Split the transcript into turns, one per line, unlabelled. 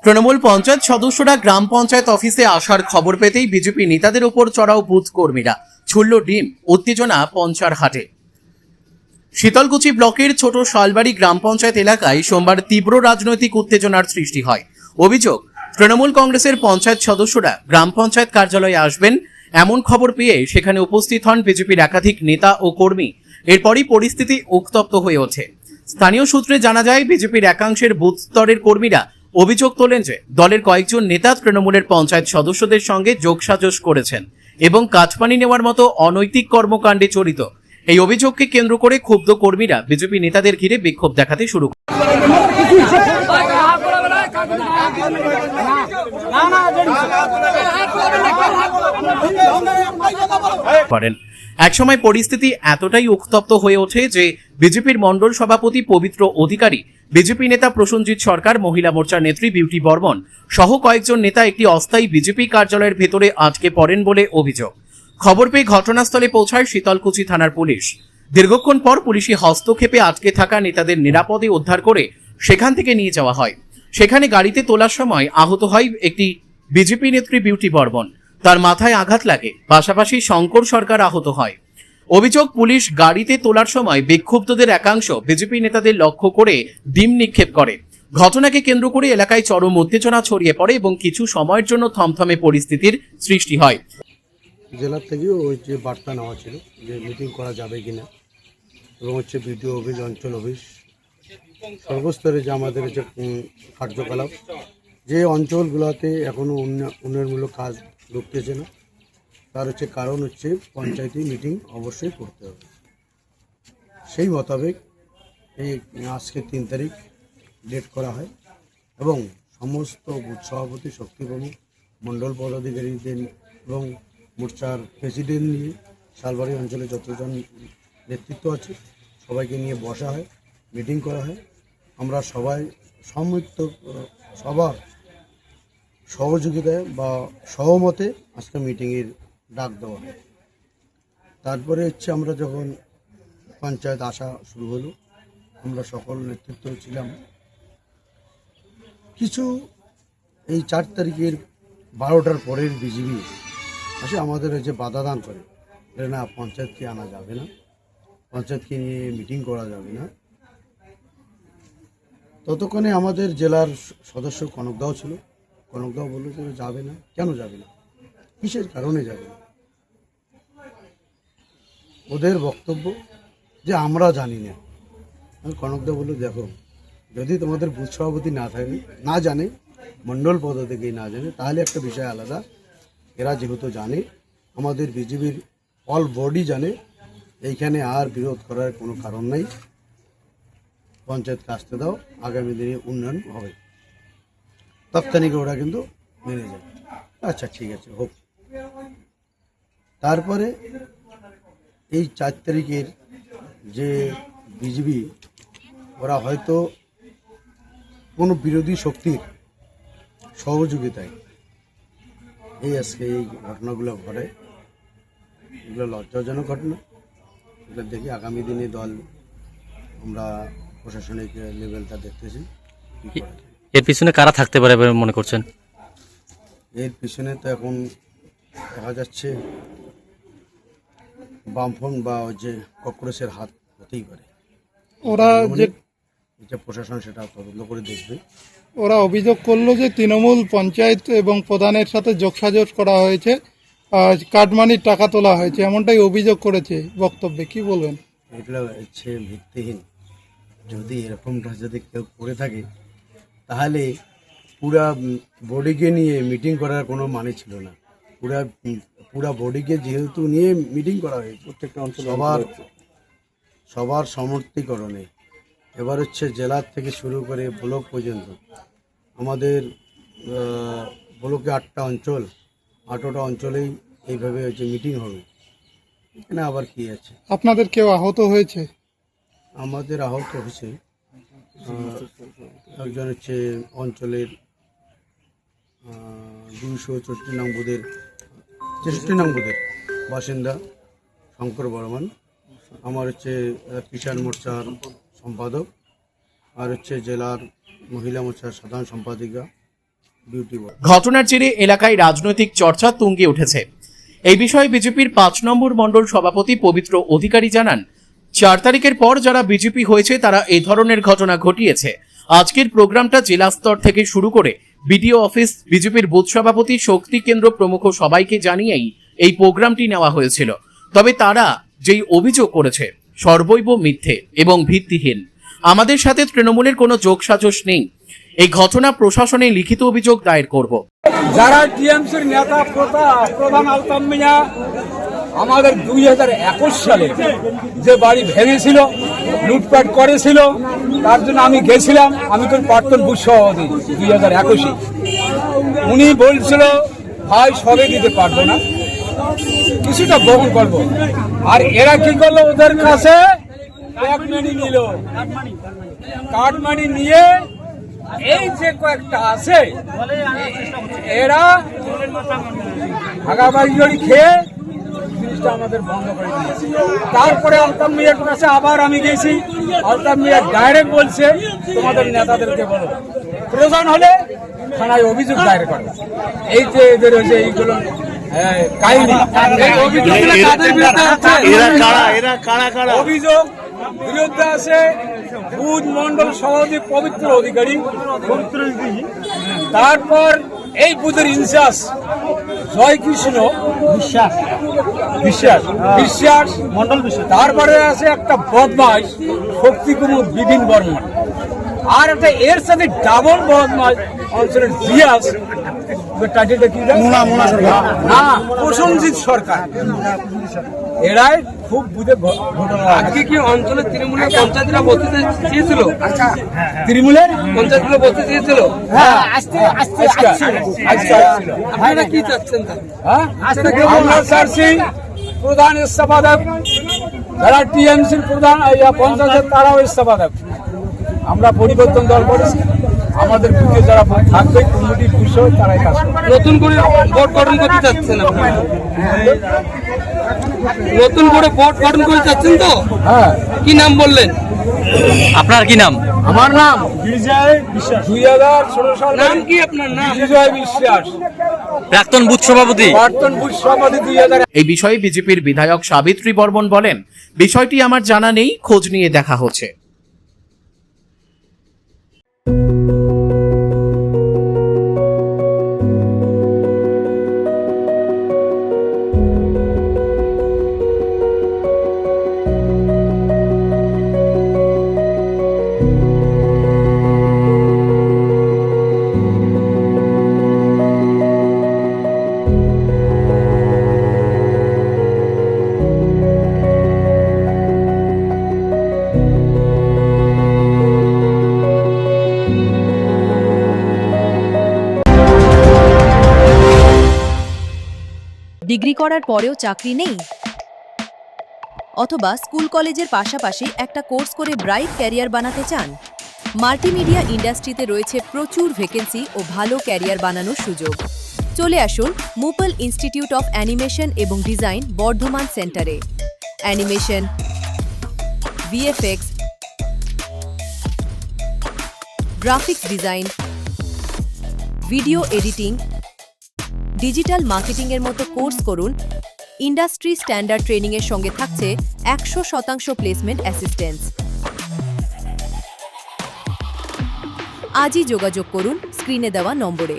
তৃণমূল পঞ্চায়েত সদস্যরা গ্রাম পঞ্চায়েত অফিসে আসার খবর পেতেই বিজেপি নেতাদের উপর চড়াও বুথ কর্মীরা, ছুড়ল ডিম, উত্তেজনা পঞ্চারহাটে। শীতলকুচি ব্লকের ছোট শালবাড়ি গ্রাম পঞ্চায়েত এলাকায় সোমবার তীব্র রাজনৈতিক উত্তেজনার সৃষ্টি হয়। অভিযোগ, তৃণমূল কংগ্রেসের পঞ্চায়েত সদস্যরা গ্রাম পঞ্চায়েত কার্যালয়ে আসবেন এমন খবর পেয়ে সেখানে উপস্থিত হন বিজেপির একাধিক নেতা ও কর্মী। এরপরই পরিস্থিতি উত্তপ্ত হয়ে ওঠে। স্থানীয় সূত্রে জানা যায়, বিজেপির একাংশের বুথ স্তরের কর্মীরা অভিযোগ তোলেন যে দলের কয়েকজন নেতা তৃণমূলের পঞ্চায়েত সদস্যদের সঙ্গে যোগসাজশ করেছেন এবং কাটমানি নেওয়ার মতো অনৈতিক কর্মকাণ্ডে জড়িত। এই অভিযোগকে কেন্দ্র করে ক্ষুব্ধ কর্মীরা বিজেপি নেতাদের ঘিরে বিক্ষোভ দেখাতে শুরু করেন। একসময় পরিস্থিতি এতটাই উত্তপ্ত হয়ে ওঠে যে বিজেপির মণ্ডল সভাপতি পবিত্র অধিকারী, বিজেপি নেতা প্রসেনজিৎ সরকার, মহিলা মোর্চার নেত্রী বিউটি বর্মন সহ কয়েকজন নেতা একটি অস্থায়ী বিজেপি কার্যালয়ের ভেতরে আটকে পড়েন বলে অভিযোগ। খবর পেয়ে ঘটনাস্থলে পৌঁছায় শীতলকুচি থানার পুলিশ। দীর্ঘক্ষণ পর পুলিশি হস্তক্ষেপে আটকে থাকা নেতাদের নিরাপদে উদ্ধার করে সেখান থেকে নিয়ে যাওয়া হয়। সেখানে গাড়িতে তোলার সময় আহত হয় একটি বিজেপি নেত্রী বিউটি বর্মন, তার মাথায় আঘাত লাগে। পাশাপাশি শঙ্কর সরকার আহত হয়। অভিযোগ, পুলিশ গাড়িতে তোলার সময় বিক্ষুব্ধদের একাংশ বিজেপি নেতাদের লক্ষ্য করে ডিম নিক্ষেপ করে। ঘটনাকে কেন্দ্র করে এলাকায় চরম উত্তেজনা ছড়িয়ে পড়ে এবং কিছু সময়ের জন্য থমথমে পরিস্থিতির সৃষ্টি হয়।
জেলার থেকেও ওই যে বার্তা নেওয়া ছিল যে মিটিং করা যাবে কিনা, এবং হচ্ছে বিডিও অফিস, অঞ্চল অফিস, সর্বস্তরে যে আমাদের যে কার্যকলাপ, যে অঞ্চলগুলোতে এখনও উন্নয়নমূলক কাজ ঢুকতেছে না, তার হচ্ছে কারণ হচ্ছে পঞ্চায়েতি মিটিং অবশ্যই করতে হবে। সেই মোতাবেক এই আজকে 3 তারিখ ডেট করা হয় এবং সমস্ত বুথ সভাপতি, শক্তি প্রমুখ, মণ্ডল পদাধিকারীদের এবং মোর্চার প্রেসিডেন্ট নিয়ে শালবাড়ি অঞ্চলে যতজন নেতৃত্ব আছে সবাইকে নিয়ে বসা হয়, মিটিং করা হয়। আমরা সবাই সবার সহযোগিতায় বা সহমতে আজকে মিটিংয়ের ডাক দেওয়া হয়। তারপরে হচ্ছে আমরা যখন পঞ্চায়েত আসা শুরু হলো, আমরা সকল নেতৃত্ব ছিলাম। কিছু এই 4 তারিখের 12টার পরের বিজিবি আসে আমাদের যে বাধা দান করে, না পঞ্চায়েতকে আনা যাবে না, পঞ্চায়েতকে নিয়ে মিটিং করা যাবে না। ততক্ষণে আমাদের জেলার সদস্য কনকদাও ছিল। কনকদাও বলল যে যাবে না। কেন যাবে না, কিসের কারণে যাবে না? ওদের বক্তব্য যে আমরা জানি না। কনকদা বলল, দেখো, যদি তোমাদের বুথ সভাপতি না জানে, মণ্ডল পদাধিকারী না জানে, তাহলে একটা বিষয় আলাদা। এরা যেহেতু জানে, আমাদের বিজেপির অল বডি জানে, এইখানে আর বিরোধ করার কোনো কারণ নাই। পঞ্চায়েতকে আসতে দাও, আগামী দিনে উন্নয়ন হবে। তাৎক্ষণিক ওরা কিন্তু মেনে যায়। আচ্ছা, ঠিক আছে, হোক। তারপরে এই 4 তারিখের যে বিজেপি, ওরা হয়তো কোনো বিরোধী শক্তির সহযোগিতায় এই আজকে এই ঘটনাগুলো ঘটে। এগুলো লজ্জাজনক ঘটনা। এগুলো দেখি আগামী দিনে দল, আমরা প্রশাসনিক লেভেলটা দেখতেছি।
এর পিছনে কারা থাকতে পারে বলে মনে করছেন?
এর পিছনে তো এখন দেখা যাচ্ছে বামফ্রন্ট বা যে কংগ্রেসের হাত হতেই পারে।
ওরা যে
প্রশাসন সেটা তদন্ত করে দেখবে।
ওরা অভিযোগ করলো যে তৃণমূল পঞ্চায়েত এবং প্রধানের সাথে যোগসাজশ করা হয়েছে, কাটমানির টাকা তোলা হয়েছে, এমনটাই অভিযোগ করেছে বক্তব্যে। কি বলবেন?
এগুলো হচ্ছে ভিত্তিহীন। যদি এরকমটা কেউ করে থাকে, তাহলে পুরা বডিকে নিয়ে মিটিং করার কোনো মানে ছিল না। পুরা বডিকে যেহেতু নিয়ে মিটিং করা হয়েছে, প্রত্যেকটা অঞ্চল সবার সমর্থীকরণে। এবার হচ্ছে জেলার থেকে শুরু করে ব্লক পর্যন্ত আমাদের ব্লকে 8টা অঞ্চল, 8টা অঞ্চলেই এইভাবে হচ্ছে মিটিং হবে। এখানে আবার কি আছে?
আপনাদের কেউ আহত হয়েছে?
আমাদের আহত হয়েছে একজন হচ্ছে অঞ্চলের 264 নং বুথের বাসিন্দা শঙ্কর বর্মন। আমার হচ্ছে কিষাণ মোর্চার সম্পাদক, আর হচ্ছে জেলার মহিলা মোর্চার সাধারণ সম্পাদিকা বিউটি বর্মন।
ঘটনার জেরে এলাকায় রাজনৈতিক চর্চা তুঙ্গে উঠেছে। এই বিষয়ে বিজেপির 5 নম্বর মণ্ডল সভাপতি পবিত্র অধিকারী জানান, 4 তারিখের পর যারা বিজেপি হয়েছে তারা এই ধরনের ঘটনা ঘটিয়েছে। আজকের প্রোগ্রামটা জেলা স্তর থেকে শুরু করে বিডিও অফিস, বিজেপির বুথ সভাপতি, শক্তি কেন্দ্র প্রমুখ সবাইকে জানিয়েই এই প্রোগ্রামটি নেওয়া হয়েছিল। তবে তারা যেই অভিযোগ করেছে সর্বৈব মিথ্যে এবং ভিত্তিহীন। আমাদের সাথে তৃণমূলের কোনো যোগসাজশ নেই। এই ঘটনা প্রশাসনে লিখিত অভিযোগ দায়ের করব।
যারা টিএমসির নেতা প্রধান আলতাফ মিয়া আমাদের 2021 সালে যে বাড়ি ভেঙেছিল, লুটপাট করেছিল, তার জন্য আমি গেছিলাম। আমি তো প্রাক্তন বুথ সভাপতি 2021। উনি বলছিল ভাই সবে দিতে পারবো না, কিছুটা বহন করবো। আর এরা কি করলো, ওদের কাছে কাটমানি নিল। কাটমানি নিয়ে এই যে কয়েকটা আছে এরা ভাগাভাগি খেয়ে জিনিসটা আমাদের বন্ধ করে দিয়েছে। তারপরে আলতাফ মিয়ার কাছে আবার আমি গেছি। আলতাফ মিয়া ডাইরেক্ট বলছে তোমাদের নেতাদেরকে বলো, প্রয়োজন হলে থানায় অভিযোগ দায়ের করো। এই যে এদের হচ্ছে এইগুলো কাহিনী, এই অভিযোগগুলো কাদের বিরুদ্ধে আছে? অভিযোগ বিরুদ্ধে আছে বুথ মন্ডল সভাপতি পবিত্র অধিকারী, তারপর এই বুথের ইনচার্জ জয়কৃষ্ণ বিশ্বাস মন্ডল বিশ্বাস, তারপরে আছে একটা বদমাস শক্তি কুমার বিপিন বর্মন, আর একটা এর সাথে ডাবল বদমাস অঞ্চলের জিয়াস না প্রসেনজিৎ সরকার। এরাই খুব বুঝে ঘটনা। আজকে কি অঞ্চলের তৃণমূলের পঞ্চায়েতরা বসতে চেয়েছিল? আচ্ছা, তৃণমূলের পঞ্চায়েতগুলো বসতে চেয়েছিল। হ্যাঁ, আপনারা কি চাচ্ছেন? আমরা চাচ্ছি প্রধান ইস্তফা দেব, যারা টিএমসির প্রধান পঞ্চায়েতের তারাও ইস্তফা দেব। আমরা পরিবর্তন দল করেছি, আমাদের বুথে যারা থাকবে কমিটির বিষয় তারাই কাজ করবে। নতুন করে বোর্ড গঠন করতে চাচ্ছেন আপনারা? নতুন করে বোর্ড গঠন করতে চাচ্ছেন তো? হ্যাঁ। কি নাম বললেন?
আপনার কি নাম?
আমার নাম বিজয় বিশ্বাস। 2016 সাল। নাম কি আপনার নাম? বিজয় বিশ্বাস,
প্রাক্তন বুথ সভাপতি।
প্রাক্তন বুথ সভাপতি 2000।
এই বিষয়ে বিজেপির বিধায়ক সাবিত্রী বর্মন বলেন, বিষয়টি আমার জানা নেই, খোঁজ নিয়ে দেখা হচ্ছে।
ডিগ্রি করার পরেও চাকরি নেই, অথবা স্কুল কলেজের পাশাপাশি একটা কোর্স করে ব্রাইট ক্যারিয়ার বানাতে চান? মাল্টিমিডিয়া ইন্ডাস্ট্রিতে রয়েছে প্রচুর ভ্যাকেন্সি ও ভালো ক্যারিয়ার বানানোর সুযোগ। চলে আসুন মুপল ইনস্টিটিউট অফ অ্যানিমেশন এবং ডিজাইন বর্ধমান সেন্টারে। Animation, VFX, graphics design, video editing, digital মার্কেটিংয়ের মতো কোর্স করুন। ইন্ডাস্ট্রি স্ট্যান্ডার্ড ট্রেনিংয়ের সঙ্গে থাকছে 100% প্লেসমেন্ট অ্যাসিস্ট্যান্স। আজই যোগাযোগ করুন স্ক্রিনে দেওয়া নম্বরে।